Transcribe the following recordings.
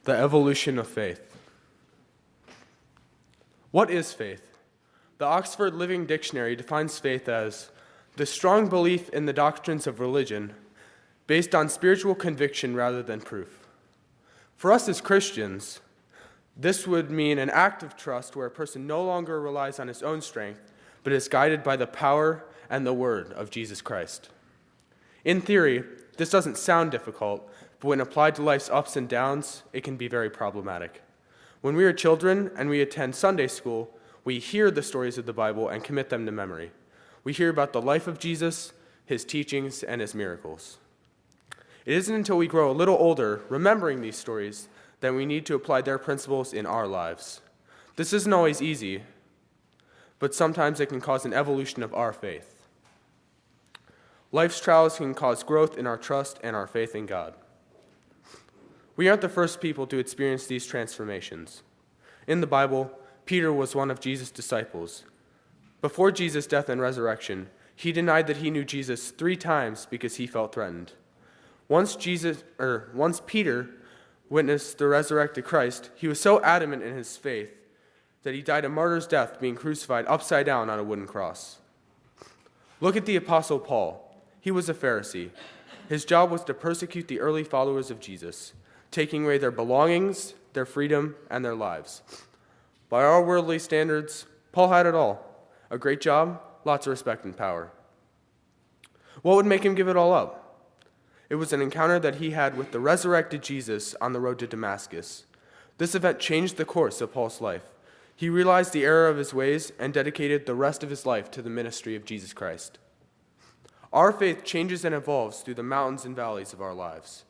The evolution of faith. What is faith? The Oxford Living Dictionary defines faith as the strong belief in the doctrines of religion based on spiritual conviction rather than proof. For us as Christians, this would mean an act of trust where a person no longer relies on his own strength, but is guided by the power and the word of Jesus Christ. In theory, this doesn't sound difficult, but when applied to life's ups and downs, it can be very problematic. When we are children and we attend Sunday school, we hear the stories of the Bible and commit them to memory. We hear about the life of Jesus, his teachings, and his miracles. It isn't until we grow a little older, remembering these stories, that we need to apply their principles in our lives. This isn't always easy, but sometimes it can cause an evolution of our faith. Life's trials can cause growth in our trust and our faith in God. We aren't the first people to experience these transformations. In the Bible, Peter was one of Jesus' disciples. Before Jesus' death and resurrection, he denied that he knew Jesus 3 times because he felt threatened. Once Peter witnessed the resurrected Christ, he was so adamant in his faith that he died a martyr's death, being crucified upside down on a wooden cross. Look at the Apostle Paul. He was a Pharisee. His job was to persecute the early followers of Jesus, taking away their belongings, their freedom, and their lives. By our worldly standards, Paul had it all. A great job, lots of respect and power. What would make him give it all up? It was an encounter that he had with the resurrected Jesus on the road to Damascus. This event changed the course of Paul's life. He realized the error of his ways and dedicated the rest of his life to the ministry of Jesus Christ. Our faith changes and evolves through the mountains and valleys of our lives.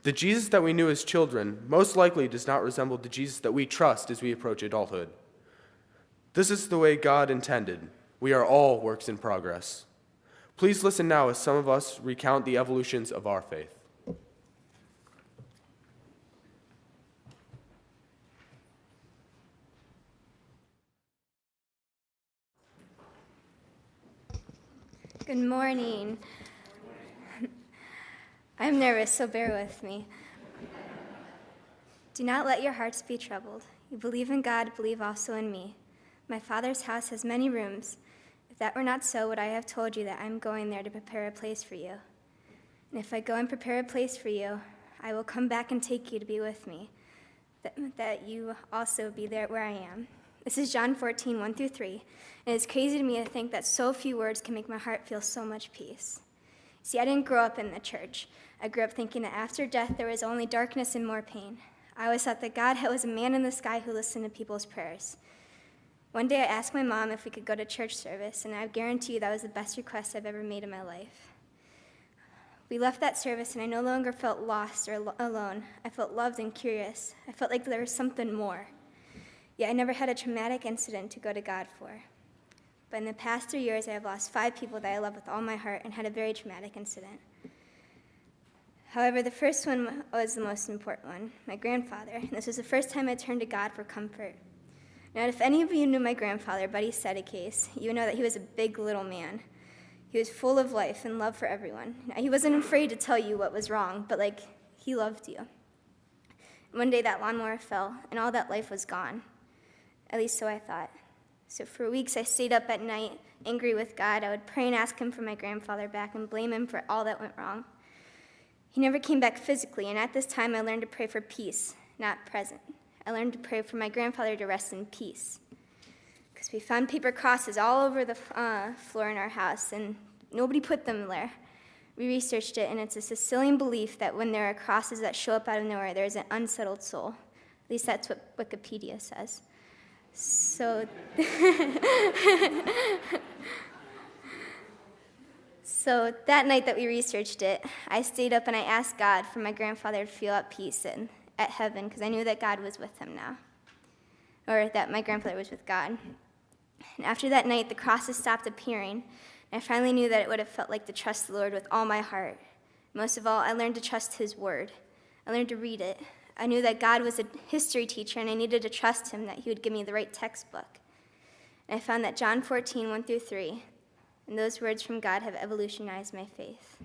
The Jesus that we knew as children most likely does not resemble the Jesus that we trust as we approach adulthood. This is the way God intended. We are all works in progress. Please listen now as some of us recount the evolutions of our faith. Good morning. I'm nervous, so bear with me. Do not let your hearts be troubled. You believe in God, believe also in me. My Father's house has many rooms. If that were not so, would I have told you that I am going there to prepare a place for you? And if I go and prepare a place for you, I will come back and take you to be with me, that you also be there where I am. This is John 14, 1-3, and it's crazy to me to think that so few words can make my heart feel so much peace. See, I didn't grow up in the church. I grew up thinking that after death there was only darkness and more pain. I always thought that God was a man in the sky who listened to people's prayers. One day I asked my mom if we could go to church service, and I guarantee you that was the best request I've ever made in my life. We left that service, and I no longer felt lost or alone. I felt loved and curious. I felt like there was something more. Yet I never had a traumatic incident to go to God for. But in the past 3 years, I have lost 5 people that I love with all my heart and had a very traumatic incident. However, the first one was the most important one, my grandfather. And this was the first time I turned to God for comfort. Now, if any of you knew my grandfather, Madi Smith, you would know that he was a big little man. He was full of life and love for everyone. Now, he wasn't afraid to tell you what was wrong, but he loved you. One day that lawnmower fell, and all that life was gone. At least so I thought. So for weeks I stayed up at night, angry with God. I would pray and ask him for my grandfather back and blame him for all that went wrong. He never came back physically, and at this time I learned to pray for peace, not present. I learned to pray for my grandfather to rest in peace. Because we found paper crosses all over the floor in our house, and nobody put them there. We researched it, and it's a Sicilian belief that when there are crosses that show up out of nowhere, there's an unsettled soul. At least that's what Wikipedia says. So that night that we researched it, I stayed up and I asked God for my grandfather to feel at peace and at heaven, because I knew that God was with him now, or that my grandfather was with God. And after that night, the crosses stopped appearing, and I finally knew that it would have felt like to trust the Lord with all my heart. Most of all, I learned to trust his word. I learned to read it. I knew that God was a history teacher, and I needed to trust him that he would give me the right textbook. And I found that John 14, 1-3, and those words from God have evolutionized my faith.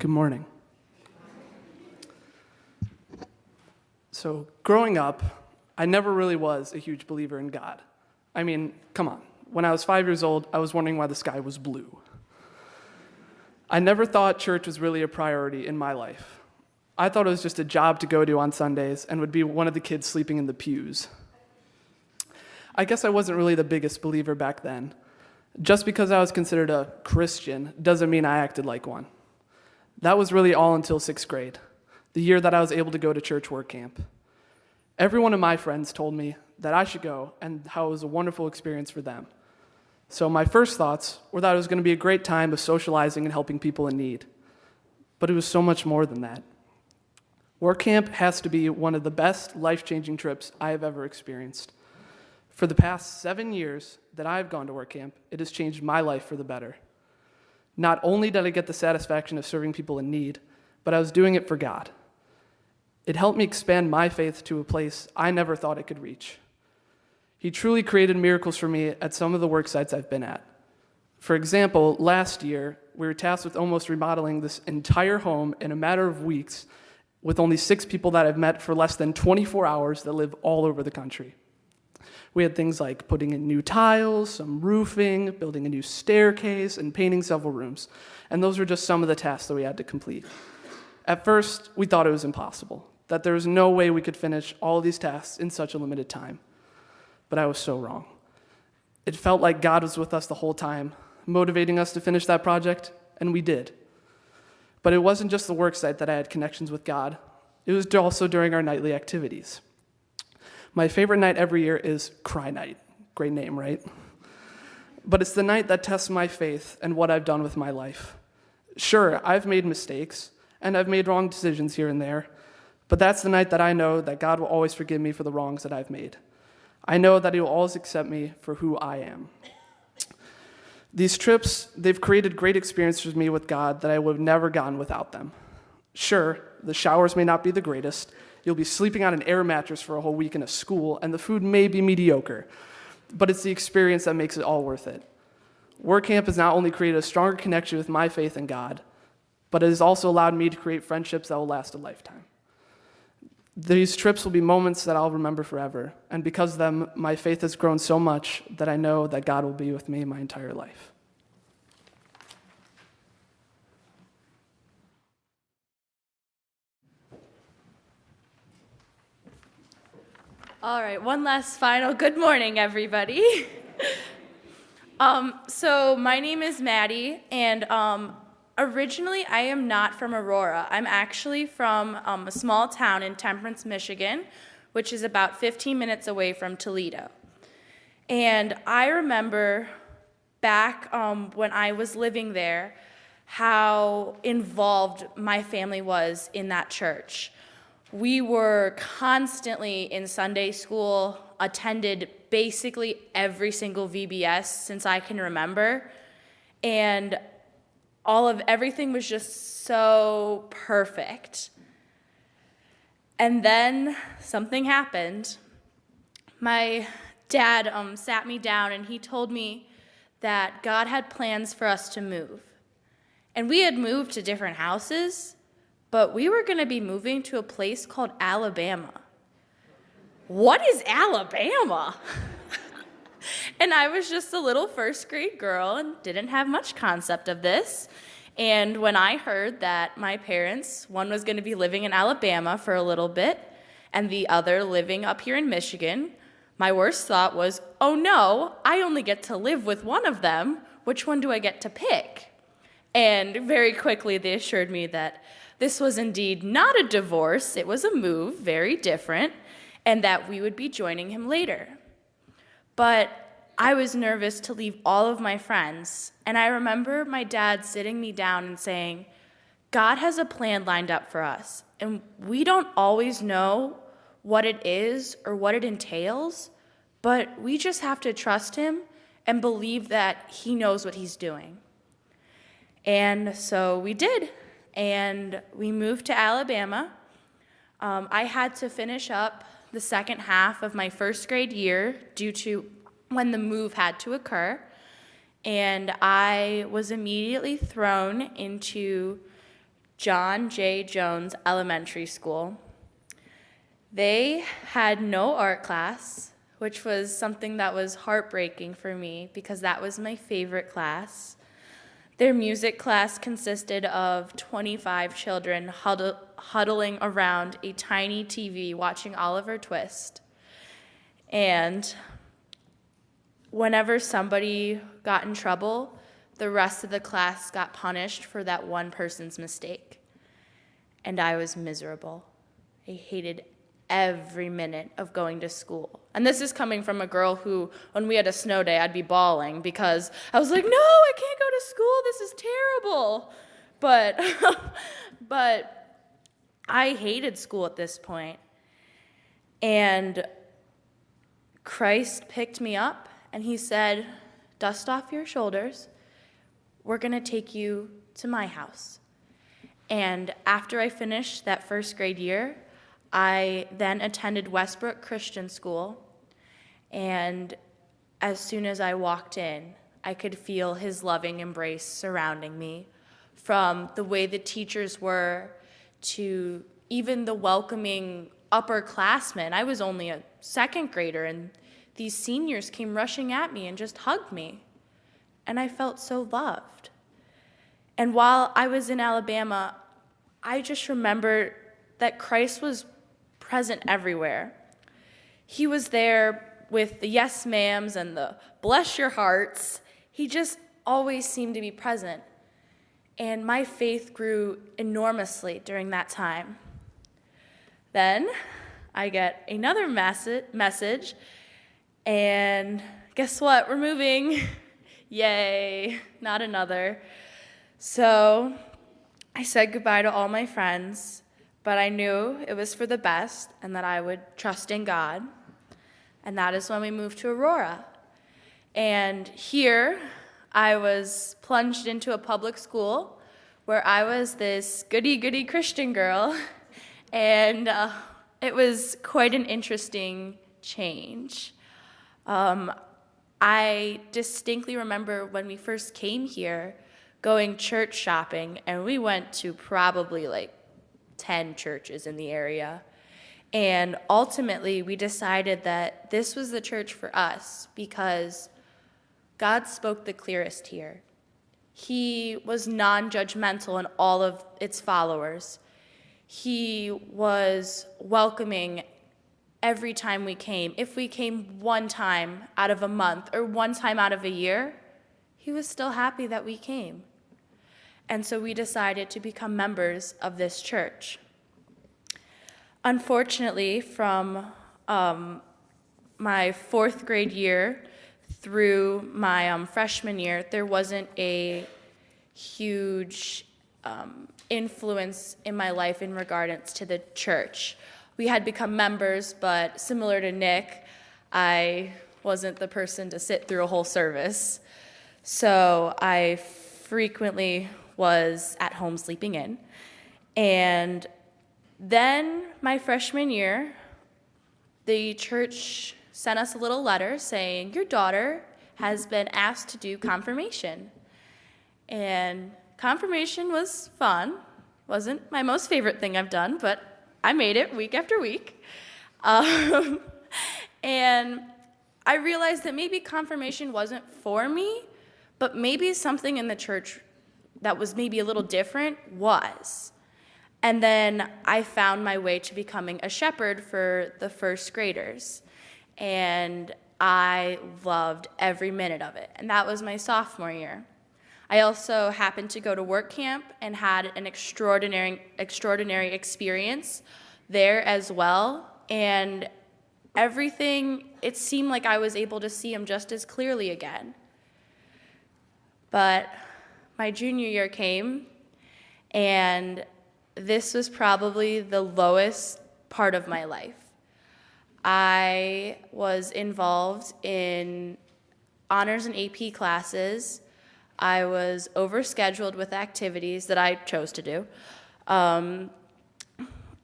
Good morning. So, growing up, I never really was a huge believer in God. I mean, come on. When I was 5 years old, I was wondering why the sky was blue. I never thought church was really a priority in my life. I thought it was just a job to go to on Sundays and would be one of the kids sleeping in the pews. I guess I wasn't really the biggest believer back then. Just because I was considered a Christian doesn't mean I acted like one. That was really all until 6th grade, the year that I was able to go to church work camp. Every one of my friends told me that I should go and how it was a wonderful experience for them. So my first thoughts were that it was going to be a great time of socializing and helping people in need. But it was so much more than that. Work camp has to be one of the best life-changing trips I have ever experienced. For the past 7 years that I've gone to work camp, it has changed my life for the better. Not only did I get the satisfaction of serving people in need, but I was doing it for God. It helped me expand my faith to a place I never thought it could reach. He truly created miracles for me at some of the work sites I've been at. For example, last year, we were tasked with almost remodeling this entire home in a matter of weeks with only 6 people that I've met for less than 24 hours that live all over the country. We had things like putting in new tiles, some roofing, building a new staircase, and painting several rooms. And those were just some of the tasks that we had to complete. At first, we thought it was impossible, that there was no way we could finish all of these tasks in such a limited time. But I was so wrong. It felt like God was with us the whole time, motivating us to finish that project, and we did. But it wasn't just the work site that I had connections with God. It was also during our nightly activities. My favorite night every year is Cry Night. Great name, right? But it's the night that tests my faith and what I've done with my life. Sure, I've made mistakes, and I've made wrong decisions here and there, but that's the night that I know that God will always forgive me for the wrongs that I've made. I know that He will always accept me for who I am. These trips, they've created great experiences for me with God that I would have never gotten without them. Sure, the showers may not be the greatest. You'll be sleeping on an air mattress for a whole week in a school, and the food may be mediocre, but it's the experience that makes it all worth it. Work camp has not only created a stronger connection with my faith in God, but it has also allowed me to create friendships that will last a lifetime. These trips will be moments that I'll remember forever, and because of them, my faith has grown so much that I know that God will be with me my entire life. All right, one last final good morning, everybody. So my name is Madi, and originally I am not from Aurora. I'm actually from a small town in Temperance, Michigan, which is about 15 minutes away from Toledo. And I remember back when I was living there how involved my family was in that church. We were constantly in Sunday school, attended basically every single VBS since I can remember, and everything was just so perfect. And then something happened. My dad sat me down and he told me that God had plans for us to move. And we had moved to different houses, but we were going to be moving to a place called Alabama. What is Alabama? And I was just a little first grade girl and didn't have much concept of this. And when I heard that my parents, one was going to be living in Alabama for a little bit and the other living up here in Michigan, my worst thought was, oh no, I only get to live with one of them. Which one do I get to pick? And very quickly they assured me that this was indeed not a divorce, it was a move, very different, and that we would be joining him later. But I was nervous to leave all of my friends, and I remember my dad sitting me down and saying, God has a plan lined up for us, and we don't always know what it is or what it entails, but we just have to trust him and believe that he knows what he's doing. And so we did. And we moved to Alabama. I had to finish up the second half of my first grade year due to when the move had to occur. And I was immediately thrown into John J. Jones Elementary School. They had no art class, which was something that was heartbreaking for me because that was my favorite class. Their music class consisted of 25 children huddling around a tiny TV watching Oliver Twist. And whenever somebody got in trouble, the rest of the class got punished for that one person's mistake. And I was miserable. I hated every minute of going to school. And this is coming from a girl who, when we had a snow day, I'd be bawling because I was like, no, I can't go to school. This is terrible. But I hated school at this point. And Christ picked me up and he said, dust off your shoulders. We're going to take you to my house. And after I finished that first grade year, I then attended Westbrook Christian School, and as soon as I walked in, I could feel his loving embrace surrounding me, from the way the teachers were to even the welcoming upperclassmen. I was only a second grader, and these seniors came rushing at me and just hugged me, and I felt so loved. And while I was in Alabama, I just remembered that Christ was present everywhere. He was there with the yes ma'ams and the bless your hearts. He just always seemed to be present. And my faith grew enormously during that time. Then I get another message, and guess what? We're moving. Yay, not another. So I said goodbye to all my friends. But I knew it was for the best and that I would trust in God. And that is when we moved to Aurora. And here I was plunged into a public school where I was this goody-goody Christian girl. And it was quite an interesting change. I distinctly remember when we first came here going church shopping, and we went to probably like 10 churches in the area. And ultimately, we decided that this was the church for us because God spoke the clearest here. He was non-judgmental in all of its followers. He was welcoming every time we came. If we came one time out of a month or one time out of a year, he was still happy that we came. And so we decided to become members of this church. Unfortunately, from my fourth grade year through my freshman year, there wasn't a huge influence in my life in regards to the church. We had become members, but similar to Nick, I wasn't the person to sit through a whole service. So I frequently was at home sleeping in. And then my freshman year, the church sent us a little letter saying, your daughter has been asked to do confirmation. And confirmation was fun. Wasn't my most favorite thing I've done, but I made it week after week. And I realized that maybe confirmation wasn't for me, but maybe something in the church that was maybe a little different was. And then I found my way to becoming a shepherd for the first graders. And I loved every minute of it. And that was my sophomore year. I also happened to go to work camp and had an extraordinary experience there as well. And everything, it seemed like I was able to see him just as clearly again. But my junior year came, and this was probably the lowest part of my life. I was involved in honors and AP classes. I was overscheduled with activities that I chose to do.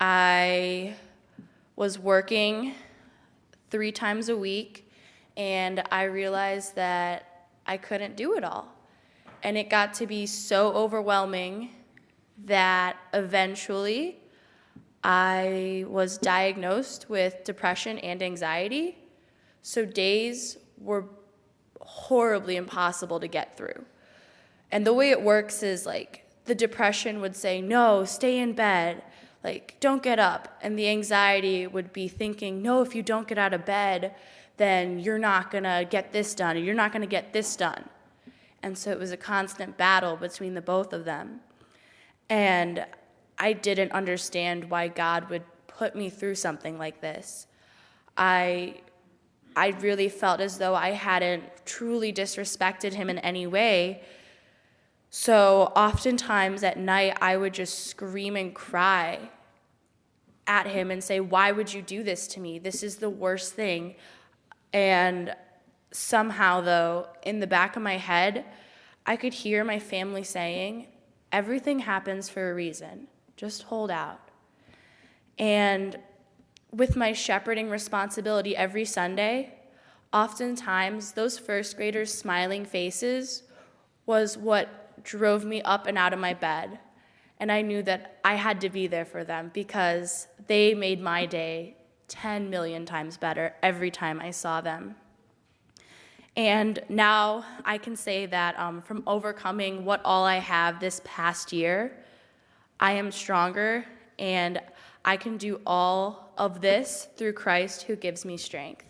I was working 3 times a week, and I realized that I couldn't do it all. And it got to be so overwhelming that eventually I was diagnosed with depression and anxiety. So days were horribly impossible to get through. And the way it works is like the depression would say, no, stay in bed, like don't get up. And the anxiety would be thinking, no, if you don't get out of bed, then you're not gonna get this done, or you're not gonna get this done. And so it was a constant battle between the both of them. And I didn't understand why God would put me through something like this. I really felt as though I hadn't truly disrespected him in any way. So oftentimes at night, I would just scream and cry at him and say, why would you do this to me? This is the worst thing. And somehow, though, in the back of my head, I could hear my family saying, everything happens for a reason. Just hold out. And with my shepherding responsibility every Sunday, oftentimes those first graders' smiling faces was what drove me up and out of my bed. And I knew that I had to be there for them because they made my day 10 million times better every time I saw them. And now I can say that from overcoming what all I have this past year, I am stronger, and I can do all of this through Christ who gives me strength.